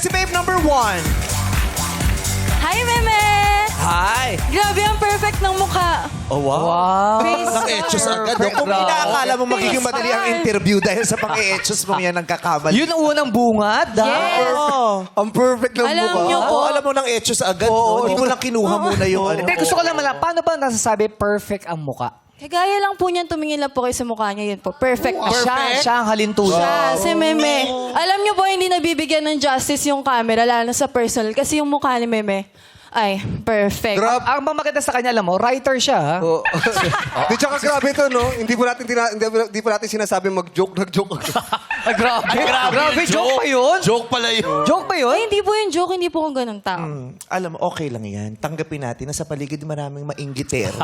Sexy babe number 1. Hi, Meme! Hi. Grabe ang perfect ng mukha. Oh, wow. Face Nang-etchos star. agad. Kung inaakala mo magiging madali ang interview dahil sa pang-etchos mo yan nagkakamali. Yun ang unang bungad, Yes. Ang perfect ng Alam mukha. niyo po. Alam mo nang etchos agad. no? Hindi mo lang kinuha muna yung ano. Hindi, gusto ko lang malaman, paano ba nasasabi perfect ang muka? Kagaya lang po niyan, tumingin lang po kayo sa mukha niya. Yun po, perfect na siya. Siya ang halintunan. Siya, si Meme. Alam niyo po, hindi nabibigyan ng justice yung camera, lalo na sa personal. Kasi yung mukha ni Meme, ay, perfect. Ang maganda sa kanya, alam mo, writer siya, ha? Di tsaka grabe ito, no? Hindi po natin sinasabi mag-joke, nag-joke. Ay, grabe, joke pa yun? Joke pala yun. Joke pa yun? Ay, hindi po yung joke, hindi po akong ganun tao. Alam mo, okay lang yan. Tanggapin natin na sa paligid maraming mainggitero.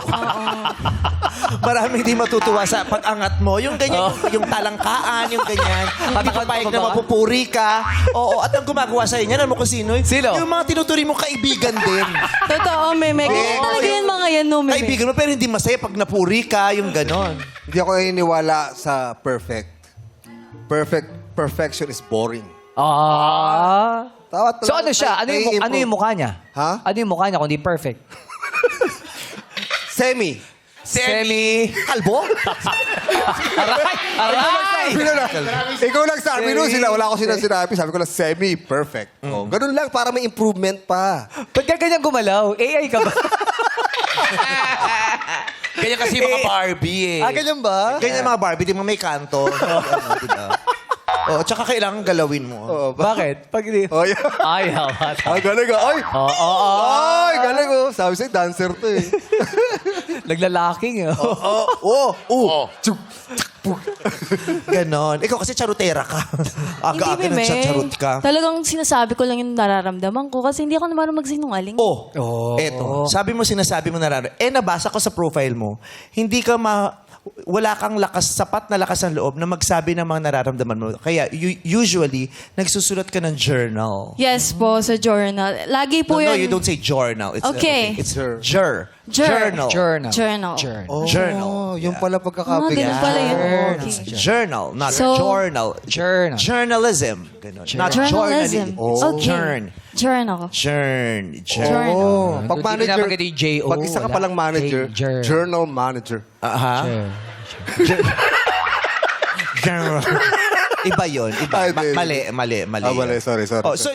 Maraming hindi matutuwa sa pag-angat mo. Yung ganyan, yung talangkaan, yung ganyan. Hindi ka payag na mapupuri ka. Oo, at ang gumagawa sa'yo niyan, alam mo kung sino? Sino? Yung mga tinuturi mo kaibigan din. Totoo, Meme. Ganyan talaga yan mga yan, no, Meme. Kaibigan mo, pero hindi masaya pag napuri ka, yung ganon. Hindi ako naniniwala sa perfect. Perfection is boring. So ano siya? Ano yung mukha niya? Ha? Ano yung mukha niya kung di perfect? Semi. Kalbo? Aray! Ikaw lang sabi nun sila. Wala ko sinabi. Sabi ko lang, semi-perfect. Oh, ganun lang, para may improvement pa. Ba't ka ganyan gumalaw? AI ka ba? Ganyan kasi mga Barbie eh. Ganyan ba? Ganyan mga Barbie, di mo may kanto. Diba? Oo, tsaka kailangan galawin mo. Oh, Bakit? Pag di... Oh, yeah. Ay, hawat. Ay, galing ah. Ay! Ay, galing oh. Sabi sa'yo, dancer to eh. Naglalaking eh. Ganon. Ikaw kasi charutera ka. Aga-aga Hindi, nang Meme. charut ka. Talagang sinasabi ko lang yung nararamdaman ko kasi hindi ako naman magsinungaling. Eto. Sabi mo, sinasabi mo nararamdaman. Nabasa ko sa profile mo, hindi ka wala kang sapat na lakas ng loob na magsabi ng mga nararamdaman mo. Kaya usually, nagsusulat ka ng journal. Yes po, sa journal. Lagi po No, yun. you don't say journal. It's, Okay. It's Journal. journal. Journal. Journal. Oh, yung pala Ah, pagkakabig. ganun pala yun. Okay. Journal, not So- journal. Journal. Journalism. Ganon. Not Journalism. journalism. Okay. Journal. Journal. Oh, pag Hindi manager, pinapaganda yung J.O., pag isa ka wala. palang manager, journal manager. Aha. Journal. Iba yun. Iba. Ay, hindi. Mali. Ah, mali. Sorry. Oh, so,